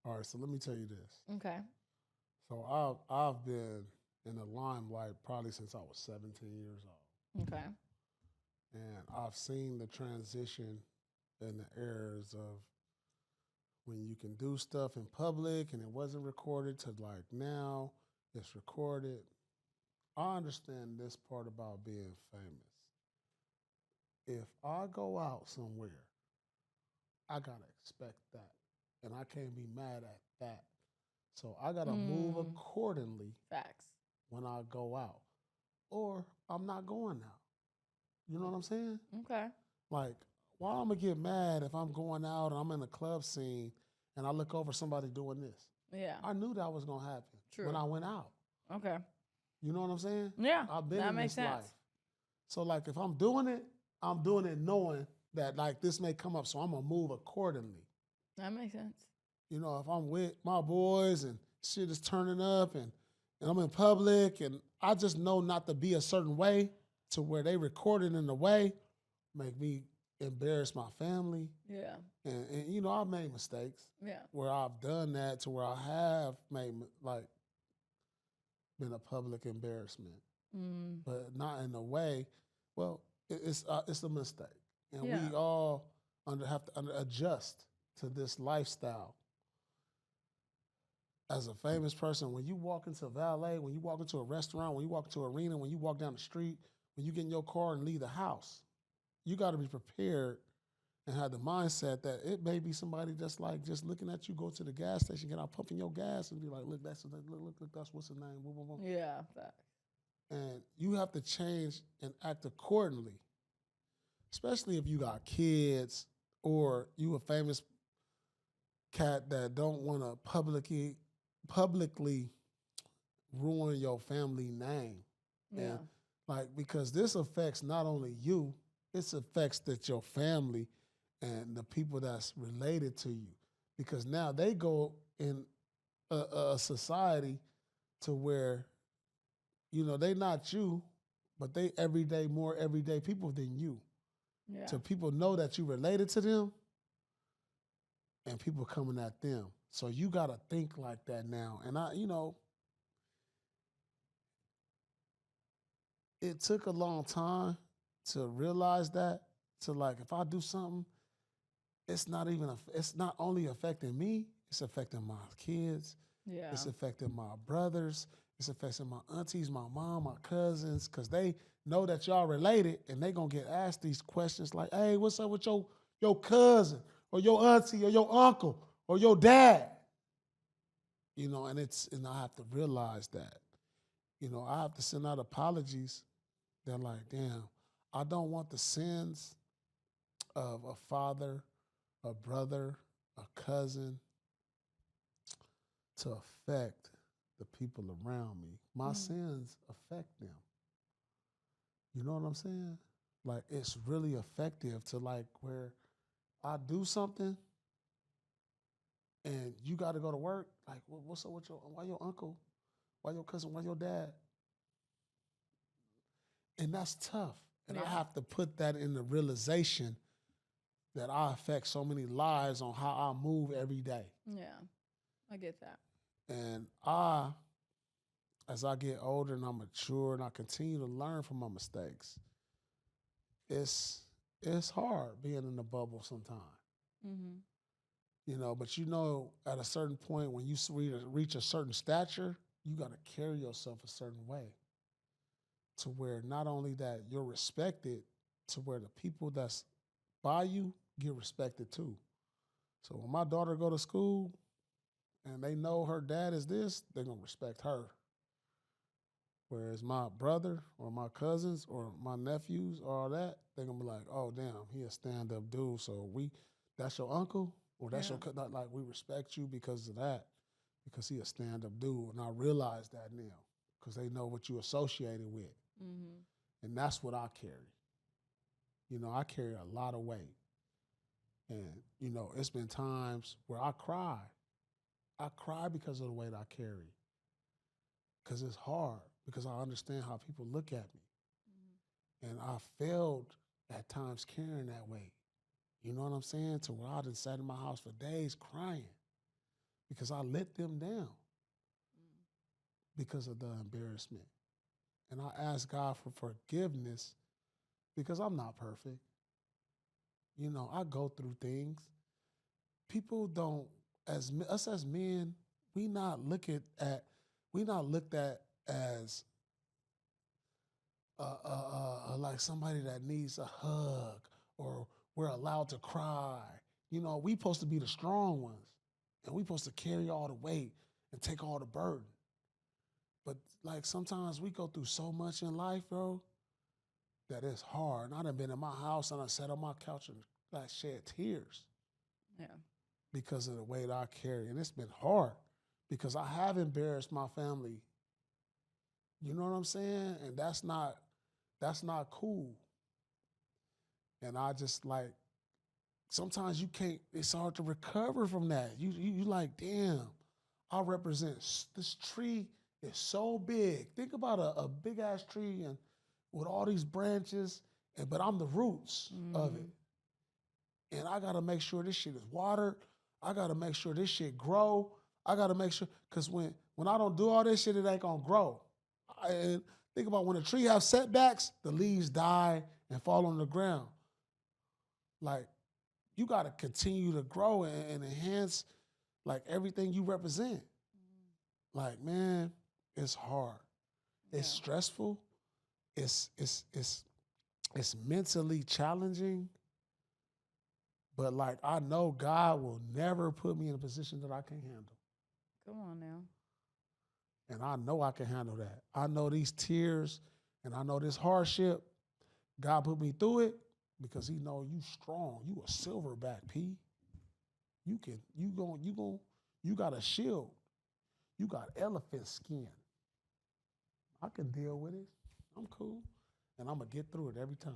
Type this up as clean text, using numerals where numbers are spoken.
All right, so let me tell you this. Okay. So I've been in the limelight probably since I was 17 years old, Okay. and I've seen the transition and the errors of when you can do stuff in public and it wasn't recorded to like now it's recorded. I understand this part about being famous. If I go out somewhere, I gotta expect that, and I can't be mad at that. So I gotta move Mm. accordingly Facts. when I go out, or I'm not going out. You know what I'm saying? Okay. Like, why I'm gonna get mad if I'm going out and I'm in a club scene and I look over somebody doing this? Yeah. I knew that was gonna happen when True. I went out. Okay. You know what I'm saying? Yeah. I've been That in makes this sense. life. So like if I'm doing it knowing that like this may come up. So I'm gonna move accordingly. That makes sense. You know, if I'm with my boys and shit is turning up and I'm in public and I just know not to be a certain way to where they record it in a way, make me embarrass my family. Yeah. And you know, I've made mistakes Yeah. where I've done that to where I have made like been a public embarrassment, Mm. but not in a way. Well, it's a mistake, and Yeah. we all have to adjust to this lifestyle. As a famous person, when you walk into valet, when you walk into a restaurant, when you walk into an arena, when you walk down the street, when you get in your car and leave the house, you got to be prepared and have the mindset that it may be somebody just like just looking at you go to the gas station, get out pumping your gas, and be like, look, look, that's what's his name, boom, boom, boom. Yeah. Facts. And you have to change and act accordingly, especially if you got kids or you a famous cat that don't want to publicly ruin your family name. Yeah. And like because this affects not only you, it affects that your family and the people that's related to you. Because now they go in a society to where, you know, they not you, but they more everyday people than you. Yeah. So people know that you related to them and people coming at them. So you gotta think like that now. And I, you know, it took a long time to realize that. To like, if I do something, it's not only affecting me, it's affecting my kids, Yeah. it's affecting my brothers, it's affecting my aunties, my mom, my cousins, because they know that y'all related and they gonna get asked these questions like, hey, what's up with your cousin or your auntie or your uncle or your dad? You know, and I have to realize that. You know, I have to send out apologies. They're like, damn, I don't want the sins of a father, a brother, a cousin to affect the people around me. My Mm. sins affect them. You know what I'm saying? Like it's really effective to like where I do something and you got to go to work. Like, what's up with why your uncle, why your cousin, why your dad? And that's tough. And I Yeah. have to put that in the realization that I affect so many lives on how I move every day. Yeah. I get that. And as I get older and I mature and I continue to learn from my mistakes, it's it's hard being in the bubble sometimes, Mm-hmm. you know. But you know, at a certain point when you reach a certain stature, you got to carry yourself a certain way to where not only that you're respected, to where the people that's by you get respected too. So when my daughter go to school and they know her dad is this, they're gonna respect her. Whereas my brother or my cousins or my nephews or all that, they're gonna be like, oh damn, he a stand up dude. So that's your uncle or that's Yeah. your not like we respect you because of that, because he a stand up dude. And I realize that now because they know what you associated with, Mm-hmm. and that's what I carry. You know, I carry a lot of weight, and you know, it's been times where I cry. I cry because of the weight I carry, because it's hard because I understand how people look at me. And I failed at times carrying that weight. You know what I'm saying? To where I done sat in my house for days crying because I let them down because of the embarrassment. And I ask God for forgiveness because I'm not perfect. You know, I go through things. People don't, us as men, we not looked at as like somebody that needs a hug or we're allowed to cry. You know, we supposed to be the strong ones, and we supposed to carry all the weight and take all the burden. But like sometimes we go through so much in life, bro, that it's hard. And I done been in my house and I sat on my couch and like shed tears Yeah. because of the weight I carry. And it's been hard because I have embarrassed my family. You know what I'm saying? And that's not cool. And I just like sometimes you can't. It's hard to recover from that. You like, damn. I represent this tree is so big. Think about a big ass tree and with all these branches, but I'm the roots of it. And I gotta make sure this shit is watered. I gotta make sure this shit grow. I gotta make sure because when I don't do all this shit, it ain't gonna grow. And think about when a tree have setbacks, the leaves die and fall on the ground. Like you gotta continue to grow and enhance like everything you represent. Like, man, it's hard. It's stressful. It's mentally challenging. But like I know God will never put me in a position that I can't handle. Come on now. And I know I can handle that. I know these tears and I know this hardship. God put me through it because he know you strong. You a silverback, P. You got a shield. You got elephant skin. I can deal with it. I'm cool. And I'm going to get through it every time.